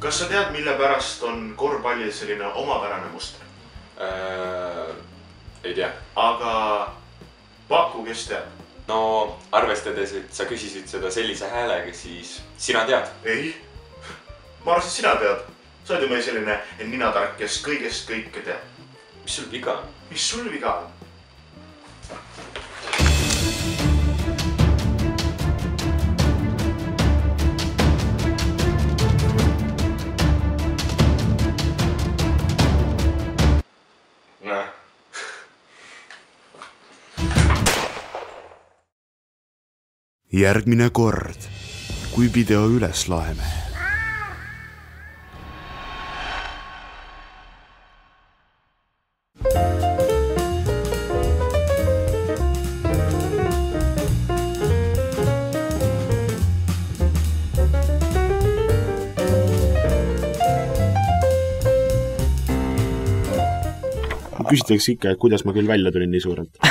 Kas sa tead, mille pärast on korvpallil selline omapärane muster? Ei tea. Aga paku, kes teab? No arvestades, et sa küsisid seda sellise häälega, siis sina tead. Ei. Ma arvasin, sina tead. Sa oled ju meil selline ninatark, kes kõigest kõike teab. Mis sul viga on? Mis sul viga on? Järgmine kord, kui video üles laeme. Küsitakse ikka, et kuidas ma küll välja tulin nii suurelt.